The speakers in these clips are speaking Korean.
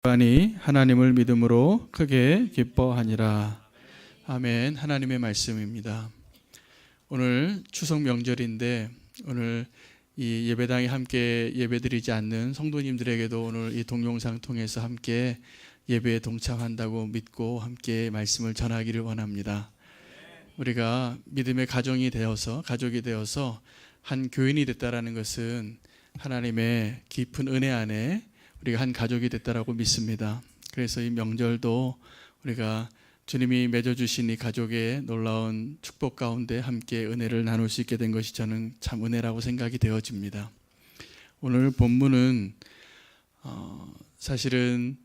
아니 하나님을 믿음으로 크게 기뻐하니라. 아멘. 하나님의 말씀입니다. 오늘 추석 명절인데 오늘 이 예배당에 함께 예배드리지 않는 성도님들에게도 오늘 이 동영상 통해서 함께 예배에 동참한다고 믿고 함께 말씀을 전하기를 원합니다. 우리가 믿음의 가족이 되어서 한 교인이 됐다라는 것은 하나님의 깊은 은혜 안에 우리가 한 가족이 됐다라고 믿습니다. 그래서 이 명절도 우리가 주님이 맺어주신 이 가족의 놀라운 축복 가운데 함께 은혜를 나눌 수 있게 된 것이 저는 참 은혜라고 생각이 되어집니다. 오늘 본문은 사실은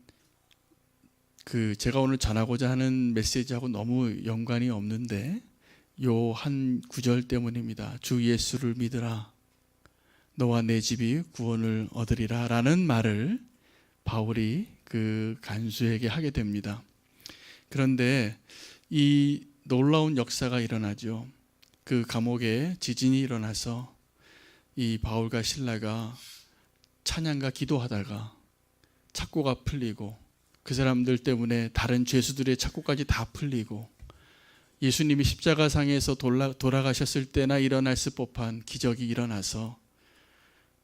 제가 오늘 전하고자 하는 메시지하고 너무 연관이 없는데 요 한 구절 때문입니다. 주 예수를 믿으라. 너와 내 집이 구원을 얻으리라 라는 말을 바울이 그 간수에게 하게 됩니다. 그런데 이 놀라운 역사가 일어나죠. 그 감옥에 지진이 일어나서 이 바울과 실라가 찬양과 기도하다가 착고가 풀리고 그 사람들 때문에 다른 죄수들의 착고까지 다 풀리고 예수님이 십자가상에서 돌아가셨을 때나 일어났을 법한 기적이 일어나서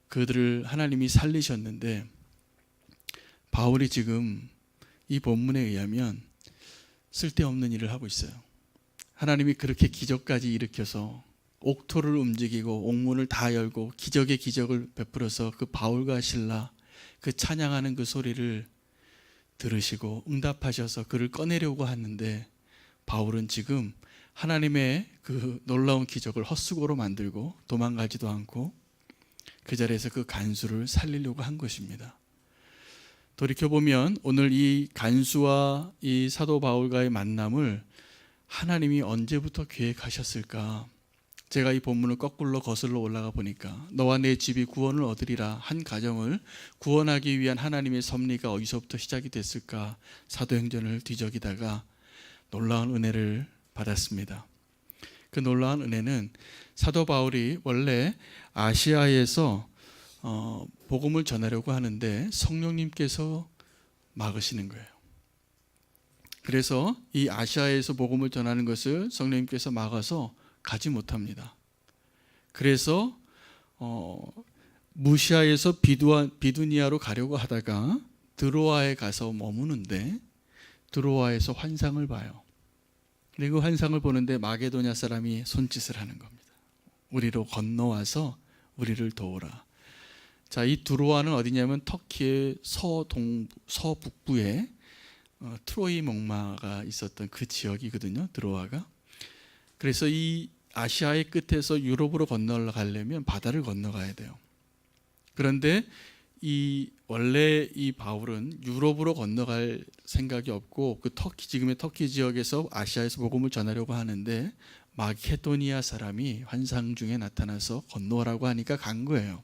그들을 하나님이 살리셨는데 바울이 지금 이 본문에 의하면 쓸데없는 일을 하고 있어요. 하나님이 그렇게 기적까지 일으켜서 옥토를 움직이고 옥문을 다 열고 기적의 기적을 베풀어서 그 바울과 실라 그 찬양하는 그 소리를 들으시고 응답하셔서 그를 꺼내려고 하는데 바울은 지금 하나님의 그 놀라운 기적을 헛수고로 만들고 도망가지도 않고 그 자리에서 그 간수를 살리려고 한 것입니다. 돌이켜보면 오늘 이 간수와 이 사도 바울과의 만남을 하나님이 언제부터 계획하셨을까? 제가 이 본문을 거꾸로 거슬러 올라가 보니까 너와 내 집이 구원을 얻으리라 한 가정을 구원하기 위한 하나님의 섭리가 어디서부터 시작이 됐을까? 사도행전을 뒤적이다가 놀라운 은혜를 받았습니다. 그 놀라운 은혜는 사도 바울이 원래 아시아에서 복음을 전하려고 하는데 성령님께서 막으시는 거예요. 그래서 이 아시아에서 복음을 전하는 것을 성령님께서 막아서 가지 못합니다. 그래서 무시아에서 비두니아로 가려고 하다가 드로아에 가서 머무는데 드로아에서 환상을 봐요. 그리고 환상을 보는데 마게도냐 사람이 손짓을 하는 겁니다. 우리로 건너와서 우리를 도우라. 자, 이 드로아는 어디냐면 터키의 서북부에 트로이 목마가 있었던 그 지역이거든요. 드로아가. 그래서 이 아시아의 끝에서 유럽으로 건너가려면 바다를 건너가야 돼요. 그런데 원래 이 바울은 유럽으로 건너갈 생각이 없고 그 지금의 터키 지역에서 아시아에서 복음을 전하려고 하는데 마케도니아 사람이 환상 중에 나타나서 건너오라고 하니까 간 거예요.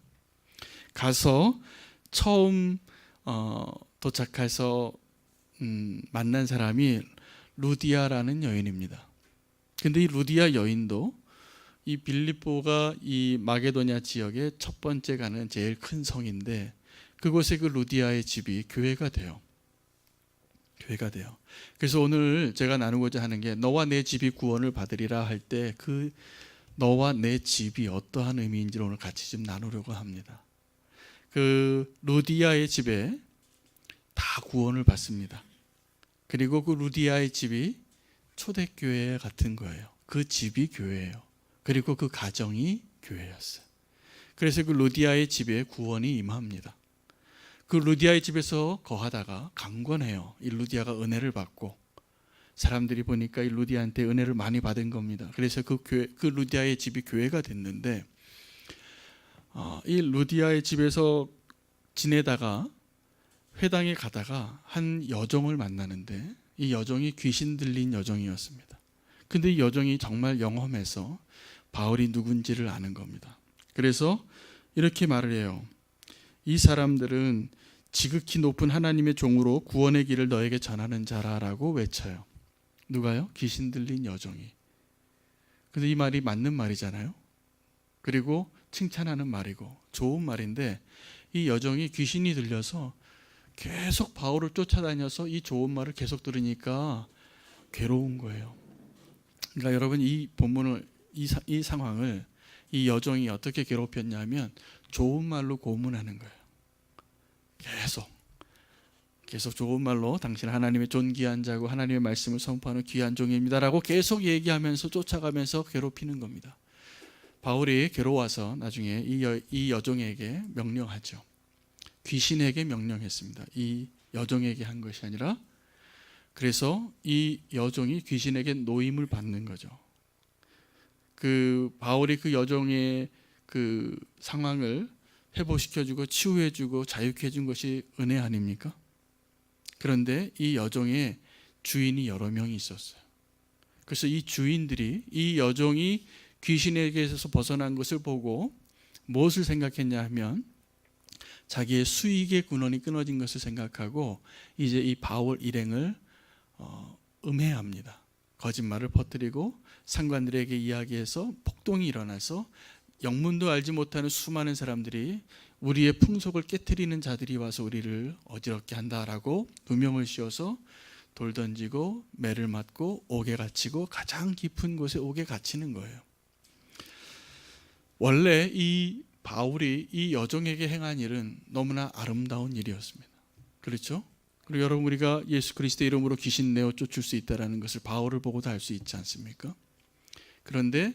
가서 처음 도착해서 만난 사람이 루디아라는 여인입니다. 근데 이 루디아 여인도 이 빌립보가 이 마게도냐 지역의 첫 번째 가는 제일 큰 성인데 그곳에 그 루디아의 집이 교회가 돼요. 교회가 돼요. 그래서 오늘 제가 나누고자 하는 게 너와 내 집이 구원을 받으리라 할 때 그 너와 내 집이 어떠한 의미인지를 오늘 같이 좀 나누려고 합니다. 그 루디아의 집에 다 구원을 받습니다. 그리고 그 루디아의 집이 초대교회 같은 거예요. 그 집이 교회예요. 그리고 그 가정이 교회였어요. 그래서 그 루디아의 집에 구원이 임합니다. 그 루디아의 집에서 거하다가 강권해요. 이 루디아가 은혜를 받고 사람들이 보니까 이 루디아한테 은혜를 많이 받은 겁니다. 그래서 그 루디아의 집이 교회가 됐는데 이 루디아의 집에서 지내다가 회당에 가다가 한 여종을 만나는데 이 여종이 귀신 들린 여종이었습니다. 근데 이 여종이 정말 영험해서 바울이 누군지를 아는 겁니다. 그래서 이렇게 말을 해요. 이 사람들은 지극히 높은 하나님의 종으로 구원의 길을 너에게 전하는 자라라고 외쳐요. 누가요? 귀신 들린 여종이. 근데 이 말이 맞는 말이잖아요. 그리고 칭찬하는 말이고 좋은 말인데 이 여종이 귀신이 들려서 계속 바울을 쫓아다녀서 이 좋은 말을 계속 들으니까 괴로운 거예요. 그러니까 여러분, 이 본문을, 이 상황을 이 여종이 어떻게 괴롭혔냐면 좋은 말로 고문하는 거예요. 계속 좋은 말로 당신 하나님의 존귀한 자고 하나님의 말씀을 선포하는 귀한 종입니다라고 계속 얘기하면서 쫓아가면서 괴롭히는 겁니다. 바울이 괴로워서 나중에 이 여종에게 명령하죠. 귀신에게 명령했습니다. 이 여종에게 한 것이 아니라. 그래서 이 여종이 귀신에게 노임을 받는 거죠. 그 바울이 그 여종의 그 상황을 회복시켜주고 치유해주고 자유케 해준 것이 은혜 아닙니까? 그런데 이 여종의 주인이 여러 명이 있었어요. 그래서 이 주인들이 이 여종이 귀신에게서 벗어난 것을 보고 무엇을 생각했냐 하면 자기의 수익의 근원이 끊어진 것을 생각하고 이제 이 바울 일행을 음해합니다. 거짓말을 퍼뜨리고 상관들에게 이야기해서 폭동이 일어나서 영문도 알지 못하는 수많은 사람들이 우리의 풍속을 깨트리는 자들이 와서 우리를 어지럽게 한다라고 누명을 씌워서 돌 던지고 매를 맞고 옥에 갇히고 가장 깊은 곳에 옥에 갇히는 거예요. 원래 이 바울이 이 여종에게 행한 일은 너무나 아름다운 일이었습니다. 그렇죠? 그리고 여러분, 우리가 예수 그리스도의 이름으로 귀신 내어 쫓을 수 있다는 것을 바울을 보고도 알 수 있지 않습니까? 그런데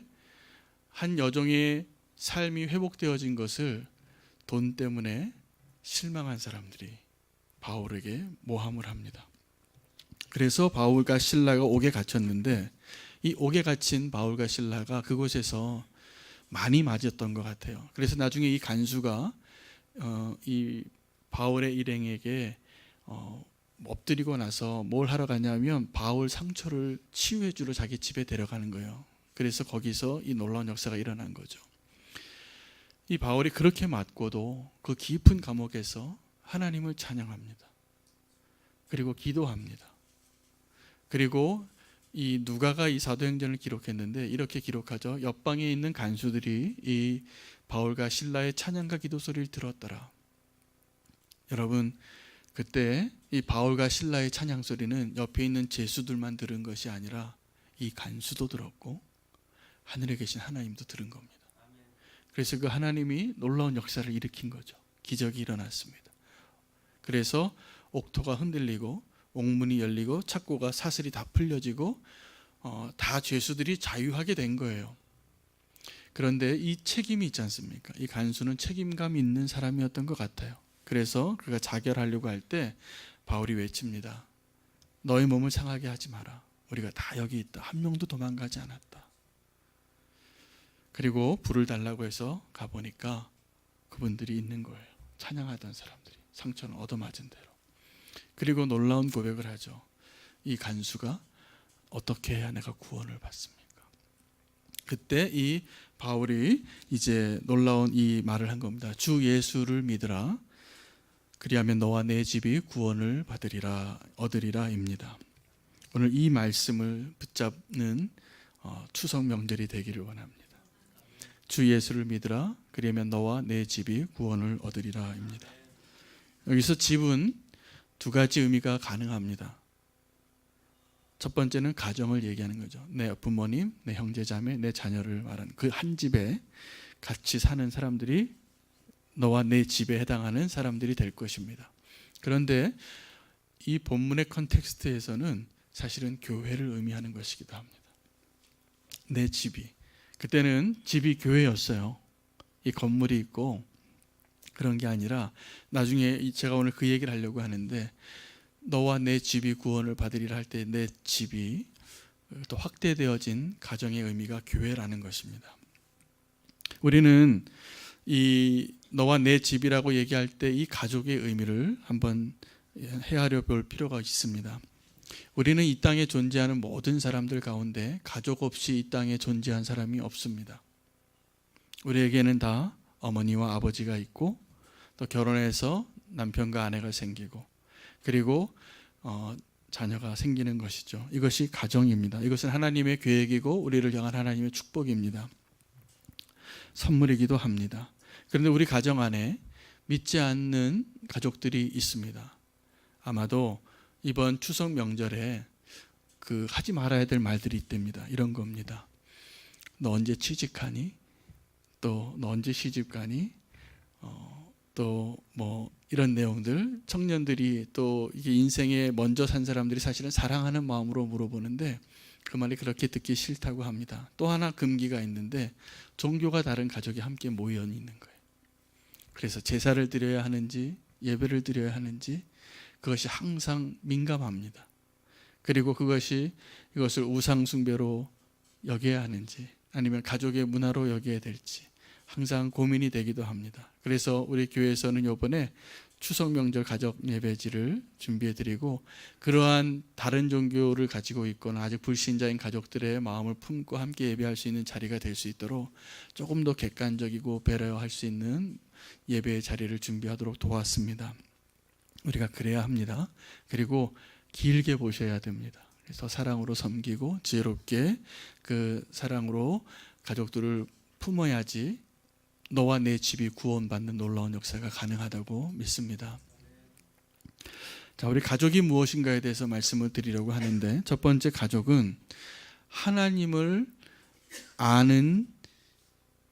한 여종의 삶이 회복되어진 것을 돈 때문에 실망한 사람들이 바울에게 모함을 합니다. 그래서 바울과 실라가 옥에 갇혔는데 이 옥에 갇힌 바울과 실라가 그곳에서 많이 맞았던 것 같아요. 그래서 나중에 이 간수가 이 바울의 일행에게 엎드리고 나서 뭘 하러 가냐면 바울 상처를 치유해 주러 자기 집에 데려가는 거예요. 그래서 거기서 이 놀라운 역사가 일어난 거죠. 이 바울이 그렇게 맞고도 그 깊은 감옥에서 하나님을 찬양합니다. 그리고 기도합니다. 그리고 이 누가가 이 사도행전을 기록했는데 이렇게 기록하죠. 옆방에 있는 간수들이 이 바울과 실라의 찬양과 기도 소리를 들었더라. 여러분, 그때 이 바울과 실라의 찬양 소리는 옆에 있는 제수들만 들은 것이 아니라 이 간수도 들었고 하늘에 계신 하나님도 들은 겁니다. 그래서 그 하나님이 놀라운 역사를 일으킨 거죠. 기적이 일어났습니다. 그래서 옥토가 흔들리고 옥문이 열리고 착고가 사슬이 다 풀려지고 다 죄수들이 자유하게 된 거예요. 그런데 이 책임이 있지 않습니까? 이 간수는 책임감 있는 사람이었던 것 같아요. 그래서 그가 자결하려고 할 때 바울이 외칩니다. 너의 몸을 상하게 하지 마라. 우리가 다 여기 있다. 한 명도 도망가지 않았다. 그리고 불을 달라고 해서 가보니까 그분들이 있는 거예요. 찬양하던 사람들이 상처는 얻어맞은 대로. 그리고 놀라운 고백을 하죠. 이 간수가 어떻게 해야 내가 구원을 받습니까? 그때 이 바울이 이제 놀라운 이 말을 한 겁니다. 주 예수를 믿으라. 그리하면 너와 내 집이 구원을 얻으리라입니다. 오늘 이 말씀을 붙잡는 추석 명절이 되기를 원합니다. 주 예수를 믿으라. 그리하면 너와 내 집이 구원을 얻으리라입니다. 여기서 집은 두 가지 의미가 가능합니다. 첫 번째는 가정을 얘기하는 거죠. 내 부모님, 내 형제자매, 내 자녀를 말하는 그 한 집에 같이 사는 사람들이 너와 내 집에 해당하는 사람들이 될 것입니다. 그런데 이 본문의 컨텍스트에서는 사실은 교회를 의미하는 것이기도 합니다. 내 집이. 그때는 집이 교회였어요. 이 건물이 있고 그런 게 아니라 나중에 제가 오늘 그 얘기를 하려고 하는데 너와 내 집이 구원을 받으리라 할 때 내 집이 또 확대되어진 가정의 의미가 교회라는 것입니다. 우리는 이 너와 내 집이라고 얘기할 때 이 가족의 의미를 한번 헤아려 볼 필요가 있습니다. 우리는 이 땅에 존재하는 모든 사람들 가운데 가족 없이 이 땅에 존재한 사람이 없습니다. 우리에게는 다 어머니와 아버지가 있고 또 결혼해서 남편과 아내가 생기고 그리고 자녀가 생기는 것이죠. 이것이 가정입니다. 이것은 하나님의 계획이고 우리를 향한 하나님의 축복입니다. 선물이기도 합니다. 그런데 우리 가정 안에 믿지 않는 가족들이 있습니다. 아마도 이번 추석 명절에 그 하지 말아야 될 말들이 있답니다. 이런 겁니다. 너 언제 취직하니? 또 너 언제 시집 가니? 또 뭐 이런 내용들, 청년들이 또 이게 인생에 먼저 산 사람들이 사실은 사랑하는 마음으로 물어보는데 그 말이 그렇게 듣기 싫다고 합니다. 또 하나 금기가 있는데 종교가 다른 가족이 함께 모여 있는 거예요. 그래서 제사를 드려야 하는지 예배를 드려야 하는지 그것이 항상 민감합니다. 그리고 이것을 우상 숭배로 여겨야 하는지 아니면 가족의 문화로 여겨야 될지 항상 고민이 되기도 합니다. 그래서 우리 교회에서는 이번에 추석 명절 가족 예배지를 준비해 드리고 그러한 다른 종교를 가지고 있거나 아직 불신자인 가족들의 마음을 품고 함께 예배할 수 있는 자리가 될 수 있도록 조금 더 객관적이고 배려할 수 있는 예배의 자리를 준비하도록 도왔습니다. 우리가 그래야 합니다. 그리고 길게 보셔야 됩니다. 그래서 사랑으로 섬기고 지혜롭게 그 사랑으로 가족들을 품어야지 너와 내 집이 구원받는 놀라운 역사가 가능하다고 믿습니다. 자, 우리 가족이 무엇인가에 대해서 말씀을 드리려고 하는데 첫 번째 가족은 하나님을 아는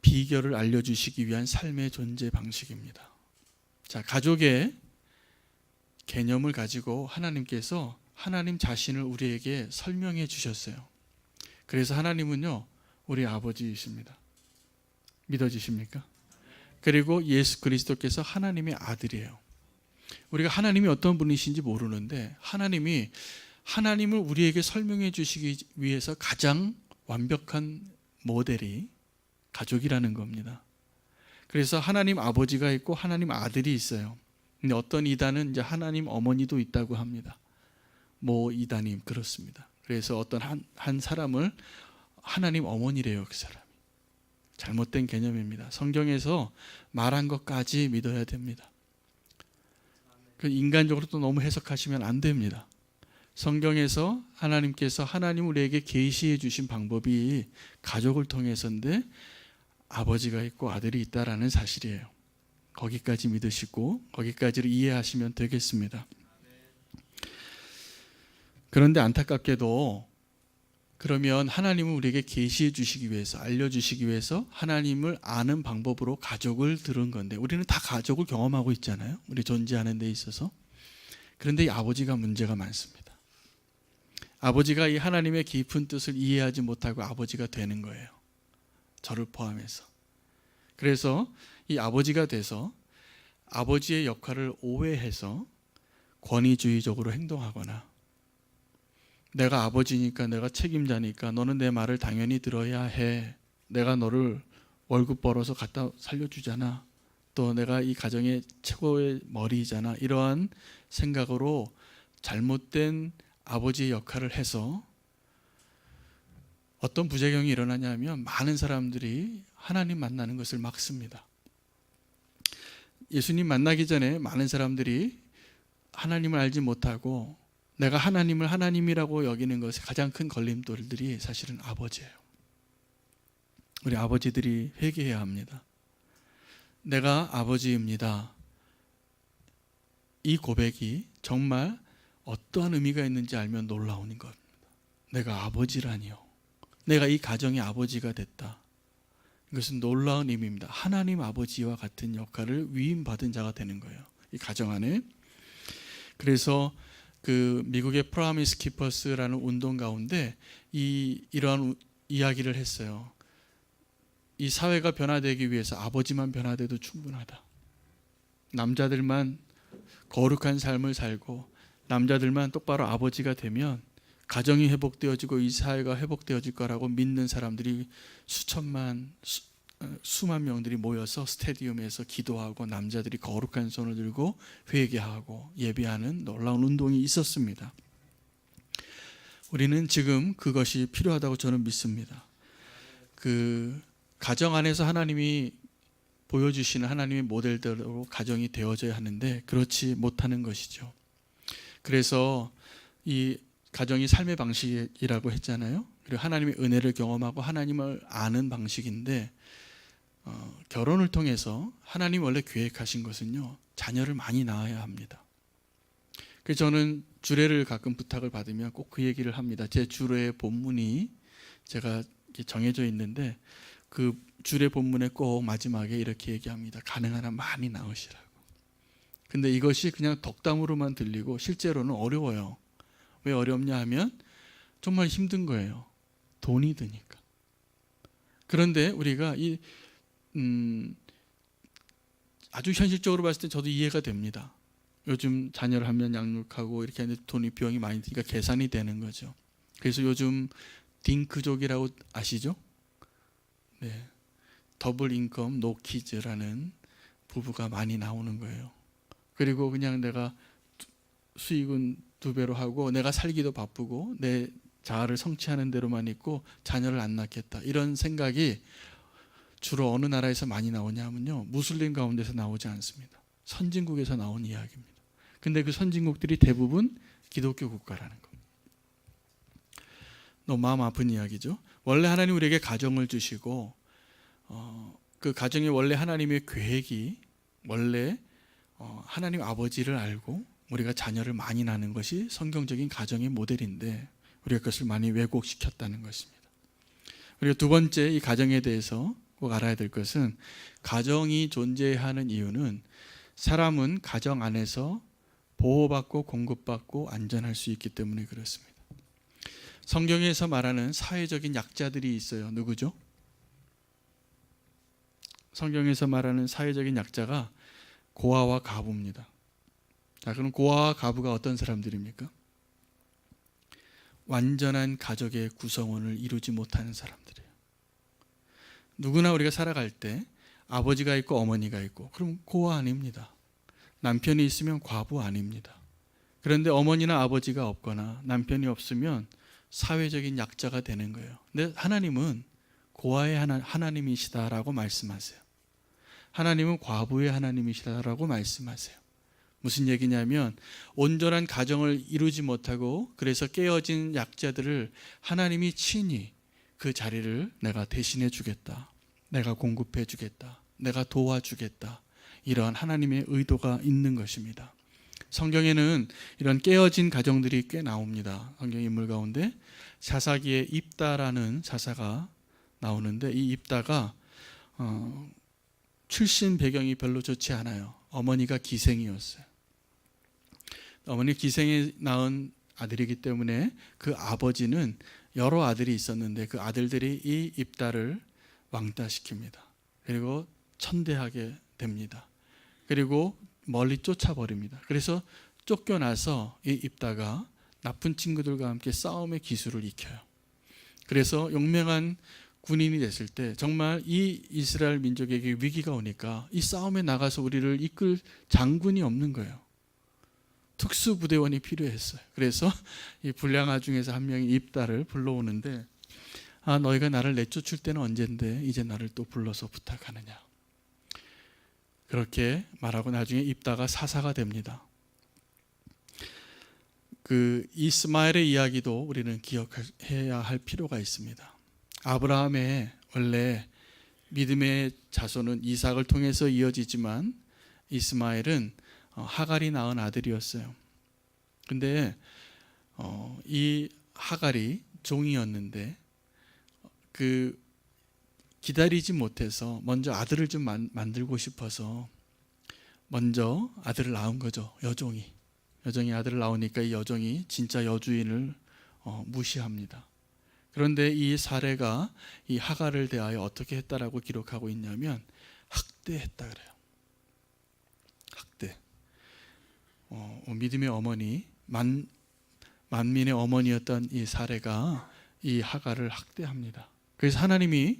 비결을 알려주시기 위한 삶의 존재 방식입니다. 자, 가족의 개념을 가지고 하나님께서 하나님 자신을 우리에게 설명해 주셨어요. 그래서 하나님은요, 우리 아버지이십니다. 믿어지십니까? 그리고 예수 그리스도께서 하나님의 아들이에요. 우리가 하나님이 어떤 분이신지 모르는데 하나님을 우리에게 설명해 주시기 위해서 가장 완벽한 모델이 가족이라는 겁니다. 그래서 하나님 아버지가 있고 하나님 아들이 있어요. 근데 어떤 이단은 이제 하나님 어머니도 있다고 합니다. 모 이단이 그렇습니다. 그래서 어떤 한 사람을 하나님 어머니래요, 그 사람이. 잘못된 개념입니다. 성경에서 말한 것까지 믿어야 됩니다. 그 인간적으로 또 너무 해석하시면 안 됩니다. 성경에서 하나님께서 하나님 우리에게 계시해 주신 방법이 가족을 통해서인데 아버지가 있고 아들이 있다라는 사실이에요. 거기까지 믿으시고 거기까지를 이해하시면 되겠습니다. 그런데 안타깝게도 그러면 하나님은 우리에게 계시해 주시기 위해서 알려주시기 위해서 하나님을 아는 방법으로 가족을 들은 건데 우리는 다 가족을 경험하고 있잖아요. 우리 존재하는 데 있어서. 그런데 이 아버지가 문제가 많습니다. 아버지가 이 하나님의 깊은 뜻을 이해하지 못하고 아버지가 되는 거예요. 저를 포함해서. 그래서 이 아버지가 돼서 아버지의 역할을 오해해서 권위주의적으로 행동하거나 내가 아버지니까 내가 책임자니까 너는 내 말을 당연히 들어야 해. 내가 너를 월급 벌어서 갖다 살려주잖아. 또 내가 이 가정의 최고의 머리이잖아. 이러한 생각으로 잘못된 아버지의 역할을 해서 어떤 부작용이 일어나냐면 많은 사람들이 하나님 만나는 것을 막습니다. 예수님 만나기 전에 많은 사람들이 하나님을 알지 못하고 내가 하나님을 하나님이라고 여기는 것의 가장 큰 걸림돌들이 사실은 아버지예요. 우리 아버지들이 회개해야 합니다. 내가 아버지입니다. 이 고백이 정말 어떠한 의미가 있는지 알면 놀라운 겁니다. 내가 아버지라니요. 내가 이 가정의 아버지가 됐다. 이것은 놀라운 의미입니다. 하나님 아버지와 같은 역할을 위임받은 자가 되는 거예요. 이 가정 안에. 그래서 그 미국의 프로미스 키퍼스라는 운동 가운데 이러한 이야기를 했어요. 이 사회가 변화되기 위해서 아버지만 변화돼도 충분하다. 남자들만 거룩한 삶을 살고 남자들만 똑바로 아버지가 되면 가정이 회복되어지고 이 사회가 회복되어질 거라고 믿는 사람들이 수만 명들이 모여서 스테디움에서 기도하고 남자들이 거룩한 손을 들고 회개하고 예배하는 놀라운 운동이 있었습니다. 우리는 지금 그것이 필요하다고 저는 믿습니다. 그 가정 안에서 하나님이 보여주시는 하나님의 모델대로 가정이 되어져야 하는데 그렇지 못하는 것이죠. 그래서 이 가정이 삶의 방식이라고 했잖아요. 그리고 하나님의 은혜를 경험하고 하나님을 아는 방식인데 결혼을 통해서 하나님 원래 계획하신 것은요, 자녀를 많이 낳아야 합니다. 그래서 저는 주례를 가끔 부탁을 받으면 꼭 그 얘기를 합니다. 제 주례 본문이 제가 정해져 있는데 그 주례 본문에 꼭 마지막에 이렇게 얘기합니다. 가능한 한 많이 나오시라고. 근데 이것이 그냥 덕담으로만 들리고 실제로는 어려워요. 왜 어렵냐 하면 정말 힘든 거예요. 돈이 드니까. 그런데 우리가 아주 현실적으로 봤을 때 저도 이해가 됩니다. 요즘 자녀를 하면 양육하고 이렇게 하는데 비용이 많이 드니까 계산이 되는 거죠. 그래서 요즘 딩크족이라고 아시죠? 네, 더블 인컴 노 키즈라는 부부가 많이 나오는 거예요. 그리고 그냥 내가 수익은 2배로 하고 내가 살기도 바쁘고 내 자아를 성취하는 대로만 있고 자녀를 안 낳겠다, 이런 생각이 주로 어느 나라에서 많이 나오냐 하면요, 무슬림 가운데서 나오지 않습니다. 선진국에서 나온 이야기입니다. 근데 그 선진국들이 대부분 기독교 국가라는 겁니다. 너무 마음 아픈 이야기죠. 원래 하나님 우리에게 가정을 주시고 그 가정이 원래 하나님의 계획이 원래 하나님 아버지를 알고 우리가 자녀를 많이 낳는 것이 성경적인 가정의 모델인데 우리가 그것을 많이 왜곡시켰다는 것입니다. 그리고 두 번째, 이 가정에 대해서 꼭 알아야 될 것은, 가정이 존재하는 이유는 사람은 가정 안에서 보호받고 공급받고 안전할 수 있기 때문에 그렇습니다. 성경에서 말하는 사회적인 약자들이 있어요. 누구죠? 성경에서 말하는 사회적인 약자가 고아와 가부입니다. 자, 그럼 고아와 가부가 어떤 사람들입니까? 완전한 가족의 구성원을 이루지 못하는 사람들이에요. 누구나 우리가 살아갈 때 아버지가 있고 어머니가 있고, 그럼 고아 아닙니다. 남편이 있으면 과부 아닙니다. 그런데 어머니나 아버지가 없거나 남편이 없으면 사회적인 약자가 되는 거예요. 근데 하나님은 고아의 하나님이시다라고 말씀하세요. 하나님은 과부의 하나님이시다라고 말씀하세요. 무슨 얘기냐면 온전한 가정을 이루지 못하고 그래서 깨어진 약자들을 하나님이 친히 그 자리를 내가 대신해 주겠다, 내가 공급해 주겠다, 내가 도와주겠다, 이러한 하나님의 의도가 있는 것입니다. 성경에는 이런 깨어진 가정들이 꽤 나옵니다. 성경 인물 가운데 사사기에 입다라는 사사가 나오는데, 이 입다가 출신 배경이 별로 좋지 않아요. 어머니가 기생이었어요. 어머니 기생에 낳은 아들이기 때문에 그 아버지는 여러 아들이 있었는데 그 아들들이 이 입다를 왕따시킵니다. 그리고 천대하게 됩니다. 그리고 멀리 쫓아버립니다. 그래서 쫓겨나서 이 입다가 나쁜 친구들과 함께 싸움의 기술을 익혀요. 그래서 용맹한 군인이 됐을 때 정말 이 이스라엘 민족에게 위기가 오니까 이 싸움에 나가서 우리를 이끌 장군이 없는 거예요. 특수부대원이 필요했어요. 그래서 이 불량아 중에서 한 명이 입다를 불러오는데, 너희가 나를 내쫓을 때는 언젠데 이제 나를 또 불러서 부탁하느냐. 그렇게 말하고 나중에 입다가 사사가 됩니다. 그 이스마엘의 이야기도 우리는 기억해야 할 필요가 있습니다. 아브라함의 원래 믿음의 자손은 이삭을 통해서 이어지지만 이스마엘은 하갈이 낳은 아들이었어요. 근데 이 하갈이 종이었는데 그 기다리지 못해서 먼저 아들을 좀 만들고 싶어서 먼저 아들을 낳은 거죠. 여종이 아들을 낳으니까 이 여종이 진짜 여주인을 무시합니다. 그런데 이 사례가 이 하갈을 대하여 어떻게 했다라고 기록하고 있냐면 학대했다 그래요. 학대. 믿음의 어머니, 만민의 어머니였던 이 사례가 이 하갈을 학대합니다. 그래서 하나님이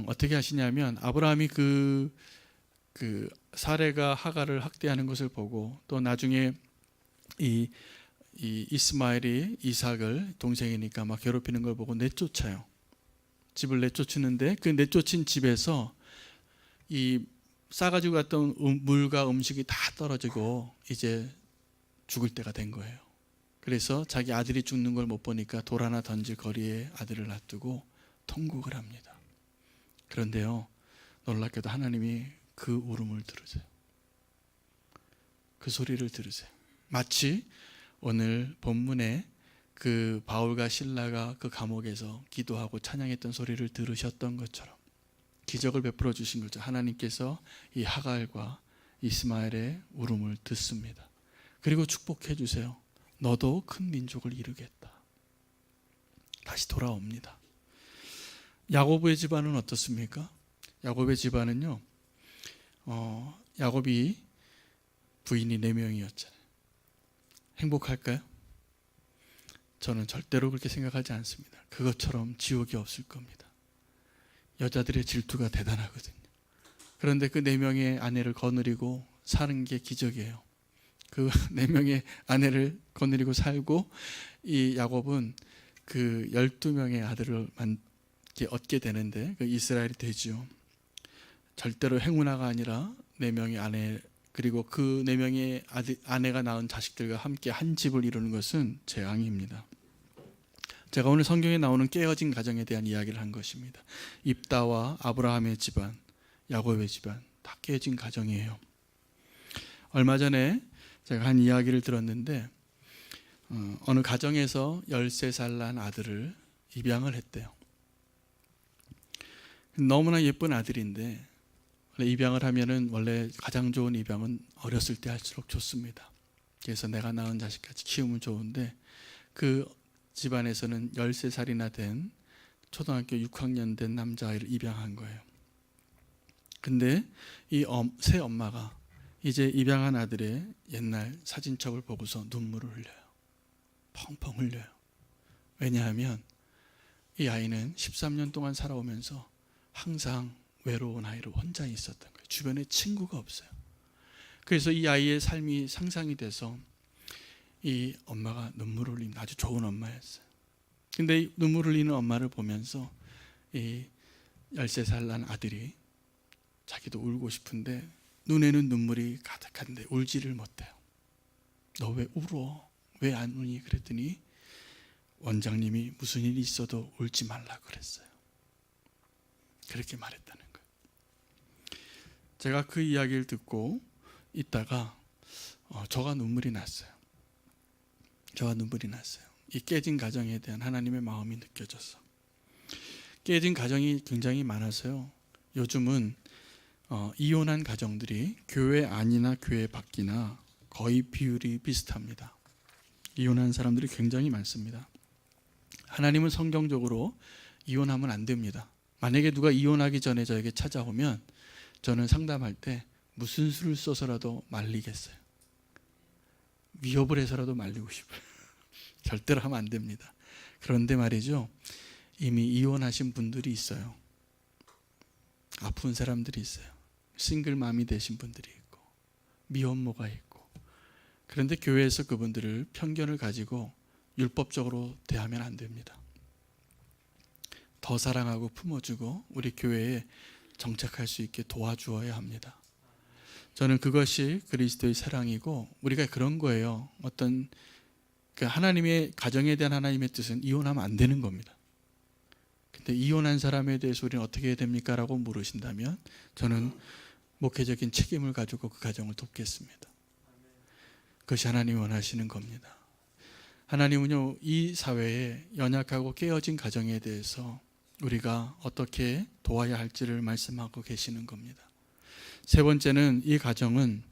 어떻게 하시냐면 아브라함이 그 사례가 하갈을 학대하는 것을 보고 또 나중에 이 이스마엘이 이삭을 동생이니까 막 괴롭히는 걸 보고 내쫓아요. 집을 내쫓는데 그 내쫓은 집에서 이 싸가지고 갔던 물과 음식이 다 떨어지고 이제 죽을 때가 된 거예요. 그래서 자기 아들이 죽는 걸 못 보니까 돌 하나 던질 거리에 아들을 놔두고 통곡을 합니다. 그런데요, 놀랍게도 하나님이 그 울음을 들으세요. 그 소리를 들으세요. 마치 오늘 본문에 그 바울과 실라가 그 감옥에서 기도하고 찬양했던 소리를 들으셨던 것처럼 기적을 베풀어 주신 거죠. 하나님께서 이 하갈과 이스마엘의 울음을 듣습니다. 그리고 축복해 주세요. 너도 큰 민족을 이루겠다. 다시 돌아옵니다. 야곱의 집안은 어떻습니까? 야곱의 집안은요, 야곱이 부인이 4명이었잖아요. 행복할까요? 저는 절대로 그렇게 생각하지 않습니다. 그것처럼 지옥이 없을 겁니다. 여자들의 질투가 대단하거든요. 그런데 그 4명의 아내를 거느리고 사는 게 기적이에요. 그 4명의 아내를 거느리고 살고 이 야곱은 그 12명의 아들을 얻게 되는데 그 이스라엘이 되죠. 절대로 행운아가 아니라 4명의 아내 그리고 그 4명의 아내가 낳은 자식들과 함께 한 집을 이루는 것은 재앙입니다. 제가 오늘 성경에 나오는 깨어진 가정에 대한 이야기를 한 것입니다. 입다와 아브라함의 집안, 야곱의 집안 다 깨어진 가정이에요. 얼마 전에 제가 한 이야기를 들었는데 어느 가정에서 13살 난 아들을 입양을 했대요. 너무나 예쁜 아들인데 입양을 하면은 원래 가장 좋은 입양은 어렸을 때 할수록 좋습니다. 그래서 내가 낳은 자식같이 키우면 좋은데 그 집안에서는 13살이나 된 초등학교 6학년 된 남자아이를 입양한 거예요. 근데 이 새 엄마가 이제 입양한 아들의 옛날 사진첩을 보고서 눈물을 흘려요. 펑펑 흘려요. 왜냐하면 이 아이는 13년 동안 살아오면서 항상 외로운 아이로 혼자 있었던 거예요. 주변에 친구가 없어요. 그래서 이 아이의 삶이 상상이 돼서 이 엄마가 눈물을 흘린 아주 좋은 엄마였어요. 근데 이 눈물 흘리는 엄마를 보면서 이 13살 난 아들이 자기도 울고 싶은데 눈에는 눈물이 가득한데 울지를 못해요. 너 왜 울어? 왜 안 우니? 그랬더니 원장님이 무슨 일이 있어도 울지 말라고 그랬어요. 그렇게 말했다는 거예요. 제가 그 이야기를 듣고 있다가 저가 눈물이 났어요. 이 깨진 가정에 대한 하나님의 마음이 느껴졌어. 깨진 가정이 굉장히 많아서요. 요즘은 이혼한 가정들이 교회 안이나 교회 밖이나 거의 비율이 비슷합니다. 이혼한 사람들이 굉장히 많습니다. 하나님은 성경적으로 이혼하면 안 됩니다. 만약에 누가 이혼하기 전에 저에게 찾아오면 저는 상담할 때 무슨 수를 써서라도 말리겠어요. 위협을 해서라도 말리고 싶어요. 절대로 하면 안 됩니다. 그런데 말이죠, 이미 이혼하신 분들이 있어요. 아픈 사람들이 있어요. 싱글맘이 되신 분들이 있고 미혼모가 있고. 그런데 교회에서 그분들을 편견을 가지고 율법적으로 대하면 안 됩니다. 더 사랑하고 품어주고 우리 교회에 정착할 수 있게 도와주어야 합니다. 저는 그것이 그리스도의 사랑이고 우리가 그런 거예요. 어떤 그 하나님의 가정에 대한 하나님의 뜻은 이혼하면 안 되는 겁니다. 근데 이혼한 사람에 대해서 우리는 어떻게 해야 됩니까? 라고 물으신다면 저는 목회적인 책임을 가지고 그 가정을 돕겠습니다. 그것이 하나님이 원하시는 겁니다. 하나님은요, 이 사회에 연약하고 깨어진 가정에 대해서 우리가 어떻게 도와야 할지를 말씀하고 계시는 겁니다. 세 번째는 이 가정은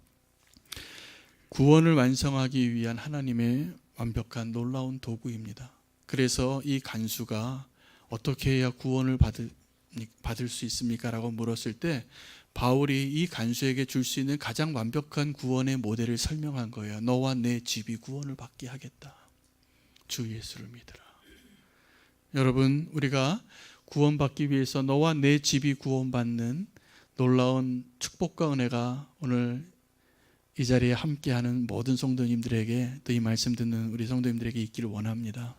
구원을 완성하기 위한 하나님의 완벽한 놀라운 도구입니다. 그래서 이 간수가 어떻게 해야 구원을 받을 수 있습니까? 라고 물었을 때 바울이 이 간수에게 줄 수 있는 가장 완벽한 구원의 모델을 설명한 거예요. 너와 내 집이 구원을 받게 하겠다. 주 예수를 믿으라. 여러분, 우리가 구원받기 위해서 너와 내 집이 구원받는 놀라운 축복과 은혜가 오늘 이 자리에 함께하는 모든 성도님들에게, 또 이 말씀 듣는 우리 성도님들에게 있기를 원합니다.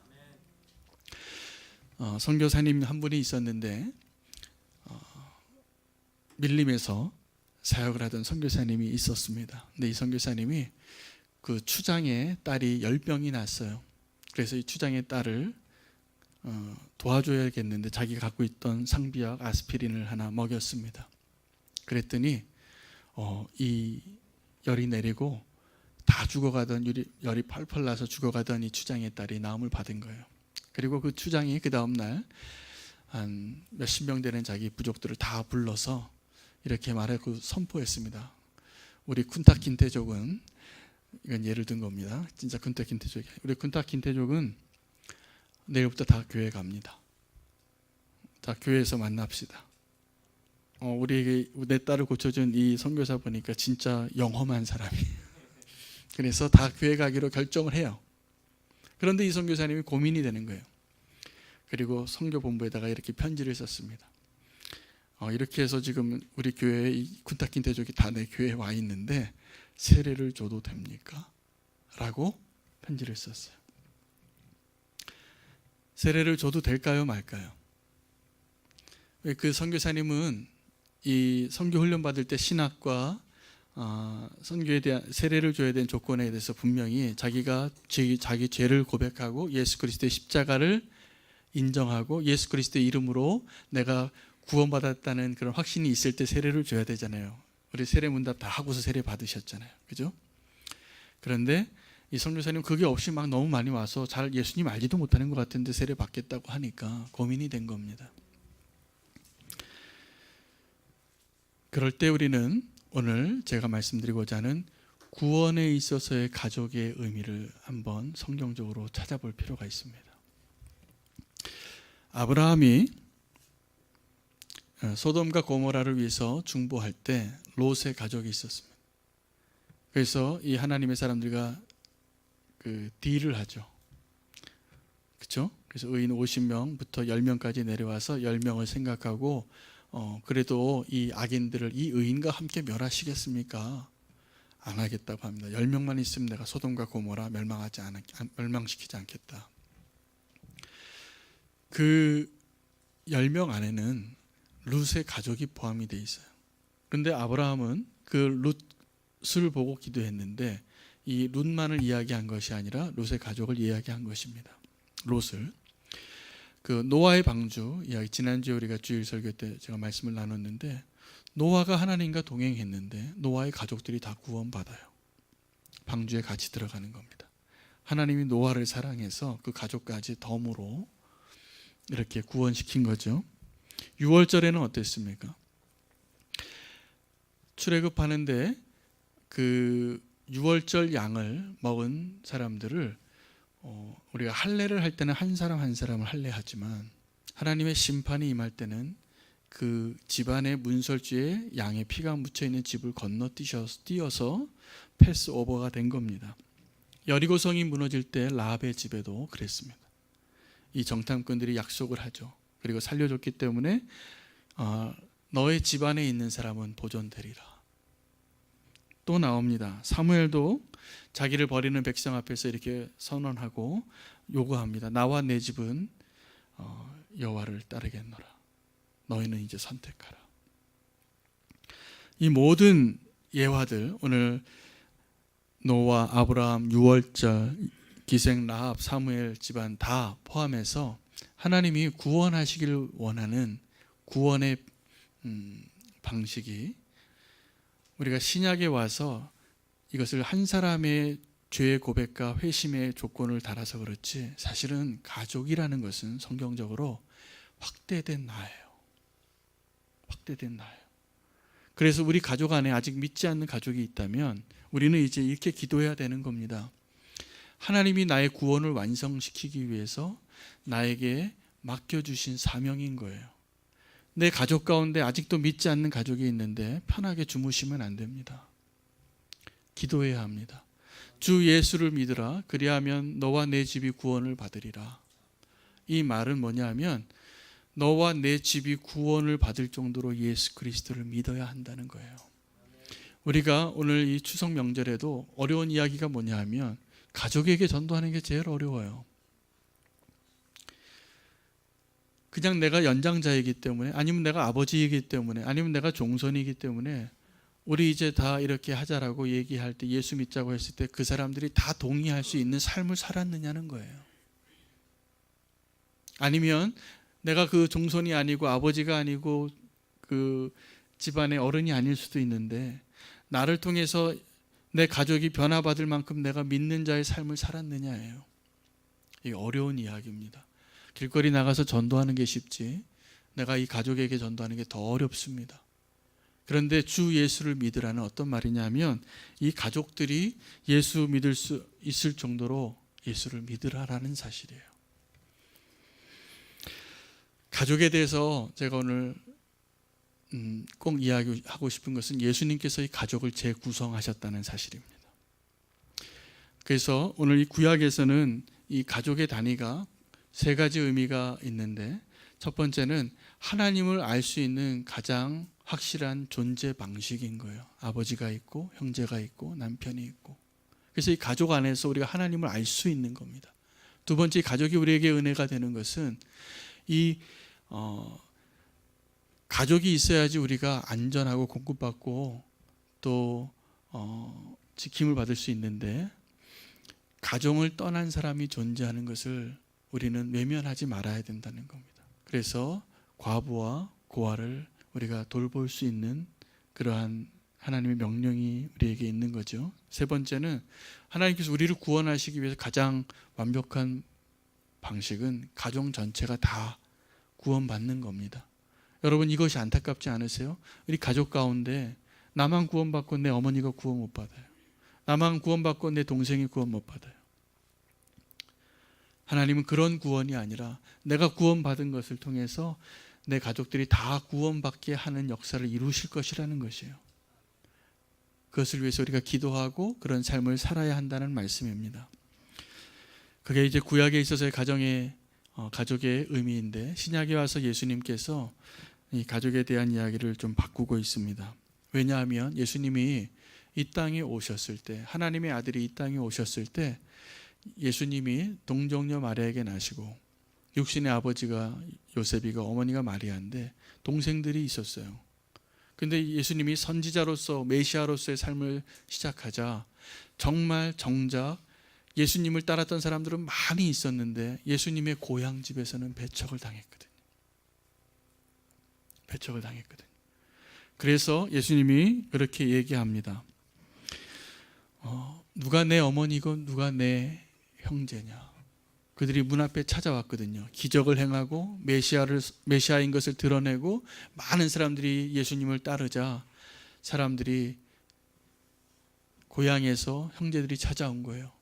선교사님 한 분이 있었는데 밀림에서 사역을 하던 선교사님이 있었습니다. 근데 이 선교사님이 그 추장의 딸이 열병이 났어요. 그래서 이 추장의 딸을 도와줘야겠는데 자기가 갖고 있던 상비약 아스피린을 하나 먹였습니다. 그랬더니 이 열이 내리고 다 죽어가던 열이 펄펄 나서 죽어가던 이 추장의 딸이 나음을 받은 거예요. 그리고 그 추장이 그 다음 날 한 몇십 명 되는 자기 부족들을 다 불러서 이렇게 말하고 선포했습니다. 우리 쿤타킨테족은, 이건 예를 든 겁니다. 진짜 쿤타킨테족이, 우리 쿤타킨테족은 내일부터 다 교회 갑니다. 자, 교회에서 만납시다. 우리 내 딸을 고쳐준 이 선교사 보니까 진짜 영험한 사람이에요. 그래서 다 교회 가기로 결정을 해요. 그런데 이 선교사님이 고민이 되는 거예요. 그리고 선교본부에다가 이렇게 편지를 썼습니다. 이렇게 해서 지금 우리 교회에 이 쿤타킨테족이 다 내 교회에 와 있는데 세례를 줘도 됩니까? 라고 편지를 썼어요. 세례를 줘도 될까요, 말까요? 그 선교사님은 이 선교 훈련 받을 때 신학과 선교에 대한 세례를 줘야 되는 조건에 대해서 분명히 자기가 자기 죄를 고백하고 예수 그리스도의 십자가를 인정하고 예수 그리스도의 이름으로 내가 구원받았다는 그런 확신이 있을 때 세례를 줘야 되잖아요. 우리 세례 문답 다 하고서 세례 받으셨잖아요. 그죠? 그런데 이 선교사님 그게 없이 막 너무 많이 와서 잘 예수님 알지도 못하는 것 같은데 세례 받겠다고 하니까 고민이 된 겁니다. 그럴 때 우리는 오늘 제가 말씀드리고자 하는 구원에 있어서의 가족의 의미를 한번 성경적으로 찾아볼 필요가 있습니다. 아브라함이 소돔과 고모라를 위해서 중보할 때 롯의 가족이 있었습니다. 그래서 이 하나님의 사람들과 그 딜을 하죠. 그렇죠? 그래서 의인 50명부터 10명까지 내려와서 10명을 생각하고 그래도 이 악인들을 이 의인과 함께 멸하시겠습니까? 안 하겠다고 합니다. 10명만 있으면 내가 소돔과 고모라 멸망시키지 않겠다. 그 10명 안에는 룻의 가족이 포함이 돼 있어요. 그런데 아브라함은 그 룻을 보고 기도했는데 이 룻만을 이야기한 것이 아니라 룻의 가족을 이야기한 것입니다. 롯을. 그 노아의 방주 이야기, 지난주에 우리가 주일 설교 때 제가 말씀을 나눴는데 노아가 하나님과 동행했는데 노아의 가족들이 다 구원받아요. 방주에 같이 들어가는 겁니다. 하나님이 노아를 사랑해서 그 가족까지 덤으로 이렇게 구원시킨 거죠. 6월절에는 어땠습니까? 출애굽하는데 그 6월절 양을 먹은 사람들을 우리가 할례를 할 때는 한 사람 한 사람을 할례하지만 하나님의 심판이 임할 때는 그 집안의 문설주에 양의 피가 묻혀 있는 집을 건너뛰어서 패스오버가 된 겁니다. 여리고성이 무너질 때 라합의 집에도 그랬습니다. 이 정탐꾼들이 약속을 하죠. 그리고 살려줬기 때문에 너의 집안에 있는 사람은 보존되리라. 또 나옵니다. 사무엘도 자기를 버리는 백성 앞에서 이렇게 선언하고 요구합니다. 나와 내 집은 여호와를 따르겠노라. 너희는 이제 선택하라. 이 모든 예화들, 오늘 노아, 아브라함, 6월절, 기생, 라합, 사무엘 집안 다 포함해서 하나님이 구원하시기를 원하는 구원의 방식이 우리가 신약에 와서 이것을 한 사람의 죄의 고백과 회심의 조건을 달아서 그렇지 사실은 가족이라는 것은 성경적으로 확대된 나예요. 확대된 나예요. 그래서 우리 가족 안에 아직 믿지 않는 가족이 있다면 우리는 이제 이렇게 기도해야 되는 겁니다. 하나님이 나의 구원을 완성시키기 위해서 나에게 맡겨주신 사명인 거예요. 내 가족 가운데 아직도 믿지 않는 가족이 있는데 편하게 주무시면 안 됩니다. 기도해야 합니다. 주 예수를 믿으라. 그리하면 너와 내 집이 구원을 받으리라. 이 말은 뭐냐 하면 너와 내 집이 구원을 받을 정도로 예수 그리스도를 믿어야 한다는 거예요. 우리가 오늘 이 추석 명절에도 어려운 이야기가 뭐냐 하면 가족에게 전도하는 게 제일 어려워요. 그냥 내가 연장자이기 때문에 아니면 내가 아버지이기 때문에 아니면 내가 종손이기 때문에 우리 이제 다 이렇게 하자라고 얘기할 때 예수 믿자고 했을 때 그 사람들이 다 동의할 수 있는 삶을 살았느냐는 거예요. 아니면 내가 그 종손이 아니고 아버지가 아니고 그 집안의 어른이 아닐 수도 있는데 나를 통해서 내 가족이 변화받을 만큼 내가 믿는 자의 삶을 살았느냐예요. 이게 어려운 이야기입니다. 길거리 나가서 전도하는 게 쉽지 내가 이 가족에게 전도하는 게 더 어렵습니다. 그런데 주 예수를 믿으라는 어떤 말이냐면 이 가족들이 예수 믿을 수 있을 정도로 예수를 믿으라라는 사실이에요. 가족에 대해서 제가 오늘 꼭 이야기하고 싶은 것은 예수님께서 이 가족을 재구성하셨다는 사실입니다. 그래서 오늘 이 구약에서는 이 가족의 단위가 세 가지 의미가 있는데, 첫 번째는 하나님을 알 수 있는 가장 확실한 존재 방식인 거예요. 아버지가 있고 형제가 있고 남편이 있고. 그래서 이 가족 안에서 우리가 하나님을 알 수 있는 겁니다. 두 번째, 가족이 우리에게 은혜가 되는 것은 이 가족이 있어야지 우리가 안전하고 공급받고 또 지킴을 받을 수 있는데, 가정을 떠난 사람이 존재하는 것을 우리는 외면하지 말아야 된다는 겁니다. 그래서 과부와 고아를 우리가 돌볼 수 있는 그러한 하나님의 명령이 우리에게 있는 거죠. 세 번째는 하나님께서 우리를 구원하시기 위해서 가장 완벽한 방식은 가정 전체가 다 구원받는 겁니다. 여러분, 이것이 안타깝지 않으세요? 우리 가족 가운데 나만 구원받고 내 어머니가 구원 못 받아요. 나만 구원받고 내 동생이 구원 못 받아요. 하나님은 그런 구원이 아니라 내가 구원받은 것을 통해서 내 가족들이 다 구원받게 하는 역사를 이루실 것이라는 것이에요. 그것을 위해서 우리가 기도하고 그런 삶을 살아야 한다는 말씀입니다. 그게 이제 구약에 있어서의 가정의 가족의 의미인데, 신약에 와서 예수님께서 이 가족에 대한 이야기를 좀 바꾸고 있습니다. 왜냐하면 예수님이 이 땅에 오셨을 때, 하나님의 아들이 이 땅에 오셨을 때 예수님이 동정녀 마리아에게 나시고 육신의 아버지가 요셉이고 어머니가 마리아인데 동생들이 있었어요. 근데 예수님이 선지자로서 메시아로서의 삶을 시작하자 정말 정작 예수님을 따랐던 사람들은 많이 있었는데 예수님의 고향 집에서는 배척을 당했거든요. 배척을 당했거든요. 그래서 예수님이 그렇게 얘기합니다. 누가 내 어머니고 누가 내 형제냐. 그들이 문 앞에 찾아왔거든요. 기적을 행하고 메시아인 것을 드러내고 많은 사람들이 예수님을 따르자 사람들이 고향에서 형제들이 찾아온 거예요.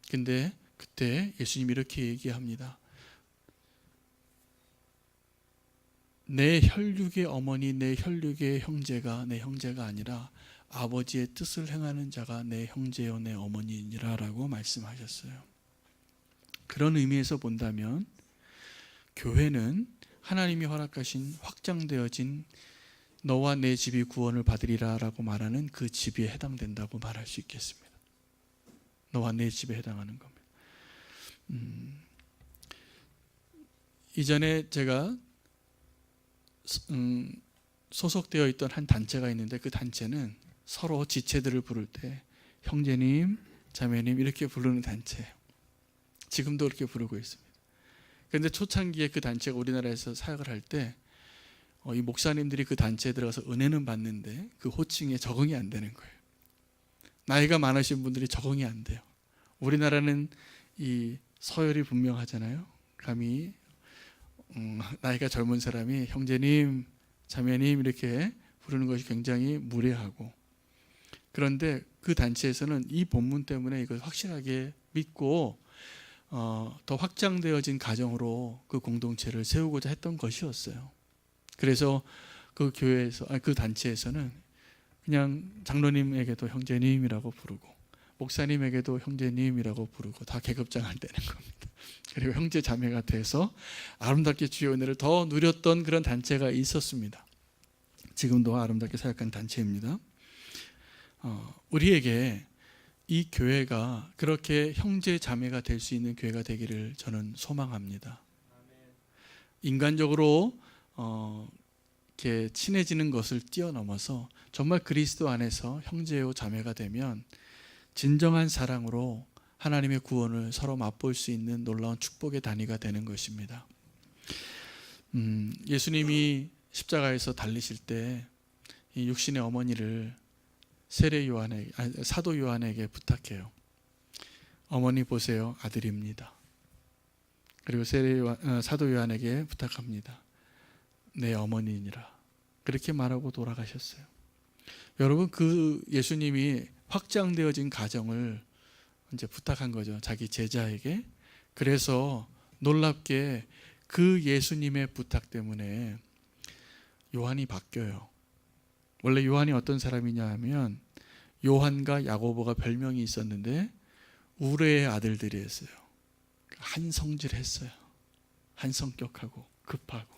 근데 그때 예수님이 이렇게 얘기합니다. 내 혈육의 어머니, 내 혈육의 형제가 내 형제가 아니라 아버지의 뜻을 행하는 자가 내 형제요 내 어머니니라 라고 말씀하셨어요. 그런 의미에서 본다면 교회는 하나님이 허락하신 확장되어진 너와 내 집이 구원을 받으리라 라고 말하는 그 집에 해당된다고 말할 수 있겠습니다. 너와 내 집에 해당하는 겁니다. 이전에 제가 소속되어 있던 한 단체가 있는데, 그 단체는 서로 지체들을 부를 때 형제님, 자매님 이렇게 부르는 단체예요. 지금도 그렇게 부르고 있습니다. 그런데 초창기에 그 단체가 우리나라에서 사역을 할 때 이 목사님들이 그 단체에 들어가서 은혜는 받는데 그 호칭에 적응이 안 되는 거예요. 나이가 많으신 분들이 적응이 안 돼요. 우리나라는 이 서열이 분명하잖아요. 감히 나이가 젊은 사람이 형제님, 자매님 이렇게 부르는 것이 굉장히 무례하고, 그런데 그 단체에서는 이 본문 때문에 이걸 확실하게 믿고 더 확장되어진 가정으로 그 공동체를 세우고자 했던 것이었어요. 그래서 그 교회에서, 그 단체에서는 그냥 장로님에게도 형제님이라고 부르고 목사님에게도 형제님이라고 부르고 다 계급장을 떼는 겁니다. 그리고 형제 자매가 돼서 아름답게 주의 은혜를 더 누렸던 그런 단체가 있었습니다. 지금도 아름답게 사역하는 단체입니다. 우리에게 이 교회가 그렇게 형제 자매가 될 수 있는 교회가 되기를 저는 소망합니다. 인간적으로 이렇게 친해지는 것을 뛰어넘어서 정말 그리스도 안에서 형제요 자매가 되면 진정한 사랑으로 하나님의 구원을 서로 맛볼 수 있는 놀라운 축복의 단위가 되는 것입니다. 예수님이 십자가에서 달리실 때 이 육신의 어머니를 사도 요한에게 부탁해요. 어머니 보세요, 아들입니다. 그리고 사도 요한에게 부탁합니다. 내 어머니니라. 그렇게 말하고 돌아가셨어요. 여러분, 그 예수님이 확장되어진 가정을 이제 부탁한 거죠, 자기 제자에게. 그래서 놀랍게 그 예수님의 부탁 때문에 요한이 바뀌어요. 원래 요한이 어떤 사람이냐 하면 요한과 야고보가 별명이 있었는데 우레의 아들들이었어요. 한성질했어요. 한성격하고 급하고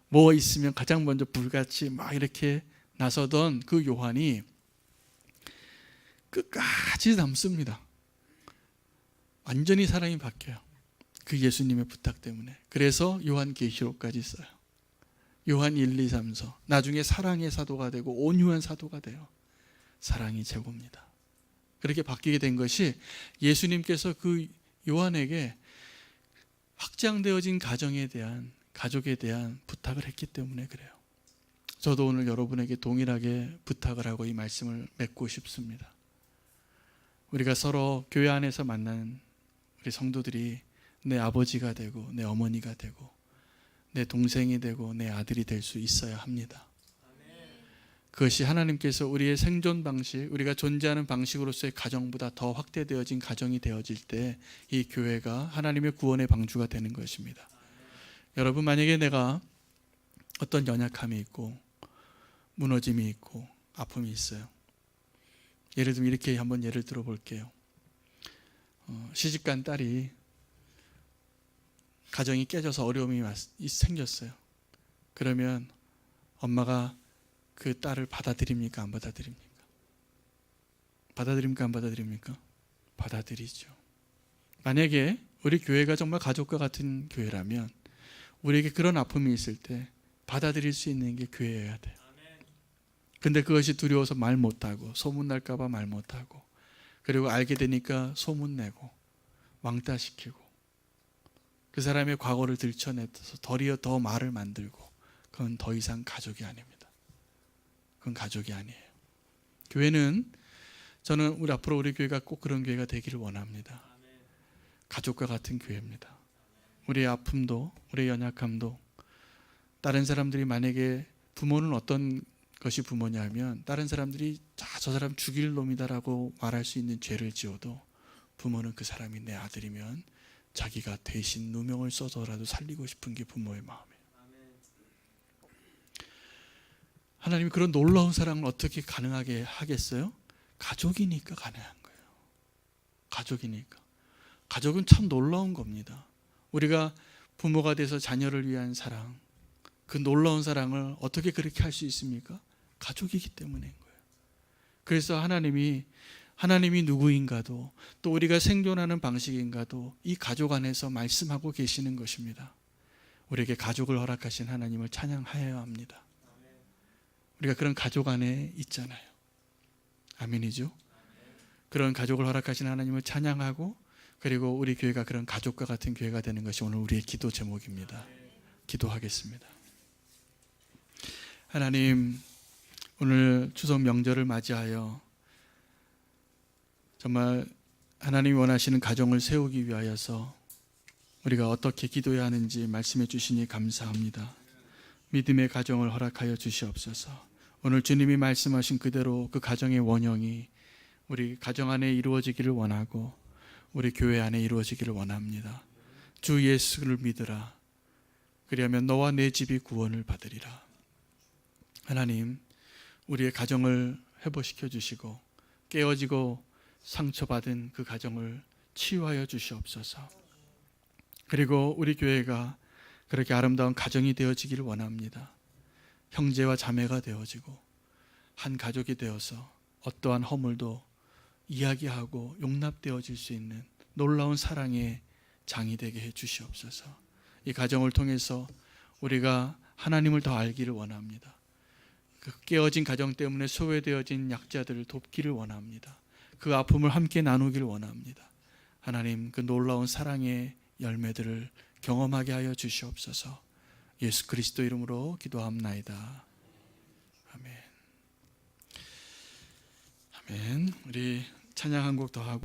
뭐 있으면 가장 먼저 불같이 막 이렇게 나서던 그 요한이 끝까지 남습니다. 완전히 사람이 바뀌어요. 그 예수님의 부탁 때문에. 그래서 요한계시록까지 써요. 요한 1, 2, 3서. 나중에 사랑의 사도가 되고 온유한 사도가 돼요. 사랑이 최고입니다. 그렇게 바뀌게 된 것이 예수님께서 그 요한에게 확장되어진 가정에 대한, 가족에 대한 부탁을 했기 때문에 그래요. 저도 오늘 여러분에게 동일하게 부탁을 하고 이 말씀을 맺고 싶습니다. 우리가 서로 교회 안에서 만난 우리 성도들이 내 아버지가 되고 내 어머니가 되고 내 동생이 되고 내 아들이 될 수 있어야 합니다. 그것이 하나님께서 우리의 생존 방식, 우리가 존재하는 방식으로서의 가정보다 더 확대되어진 가정이 되어질 때 이 교회가 하나님의 구원의 방주가 되는 것입니다. 여러분, 만약에 내가 어떤 연약함이 있고 무너짐이 있고 아픔이 있어요. 예를 들면 이렇게 한번 예를 들어 볼게요. 시집간 딸이 가정이 깨져서 어려움이 생겼어요. 그러면 엄마가 그 딸을 받아들입니까? 안 받아들입니까? 받아들입니까? 안 받아들입니까? 받아들이죠. 만약에 우리 교회가 정말 가족과 같은 교회라면 우리에게 그런 아픔이 있을 때 받아들일 수 있는 게 교회여야 돼요. 근데 그것이 두려워서 말 못하고 소문날까 봐 말 못하고 그리고 알게 되니까 소문내고 왕따시키고 그 사람의 과거를 들춰내서 도리어 더 말을 만들고 그건 더 이상 가족이 아닙니다. 그건 가족이 아니에요. 교회는 저는 앞으로 우리 교회가 꼭 그런 교회가 되기를 원합니다. 가족과 같은 교회입니다. 우리의 아픔도 우리의 연약함도 다른 사람들이 만약에 부모는 어떤 것이 부모냐 하면 다른 사람들이 저 사람 죽일 놈이다라고 말할 수 있는 죄를 지어도 부모는 그 사람이 내 아들이면 자기가 대신 누명을 써서라도 살리고 싶은 게 부모의 마음이에요. 하나님이 그런 놀라운 사랑을 어떻게 가능하게 하겠어요? 가족이니까 가능한 거예요. 가족이니까. 가족은 참 놀라운 겁니다. 우리가 부모가 돼서 자녀를 위한 사랑, 그 놀라운 사랑을 어떻게 그렇게 할 수 있습니까? 가족이기 때문인 거예요. 그래서 하나님이 누구인가도 또 우리가 생존하는 방식인가도 이 가족 안에서 말씀하고 계시는 것입니다. 우리에게 가족을 허락하신 하나님을 찬양하여야 합니다. 우리가 그런 가족 안에 있잖아요. 아멘이죠? 그런 가족을 허락하신 하나님을 찬양하고 그리고 우리 교회가 그런 가족과 같은 교회가 되는 것이 오늘 우리의 기도 제목입니다. 기도하겠습니다. 하나님, 오늘 추석 명절을 맞이하여 정말 하나님이 원하시는 가정을 세우기 위하여서 우리가 어떻게 기도해야 하는지 말씀해 주시니 감사합니다. 믿음의 가정을 허락하여 주시옵소서. 오늘 주님이 말씀하신 그대로 그 가정의 원형이 우리 가정 안에 이루어지기를 원하고 우리 교회 안에 이루어지기를 원합니다. 주 예수를 믿으라. 그리하면 너와 내 집이 구원을 받으리라. 하나님, 우리의 가정을 회복시켜 주시고 깨어지고 상처받은 그 가정을 치유하여 주시옵소서. 그리고 우리 교회가 그렇게 아름다운 가정이 되어지기를 원합니다. 형제와 자매가 되어지고 한 가족이 되어서 어떠한 허물도 이야기하고 용납되어질 수 있는 놀라운 사랑의 장이 되게 해 주시옵소서. 이 가정을 통해서 우리가 하나님을 더 알기를 원합니다. 그 깨어진 가정 때문에 소외되어진 약자들을 돕기를 원합니다. 그 아픔을 함께 나누기를 원합니다. 하나님, 그 놀라운 사랑의 열매들을 경험하게 하여 주시옵소서. 예수 그리스도 이름으로 기도합나이다. 아멘. 아멘. 우리 찬양 한 곡 더 하고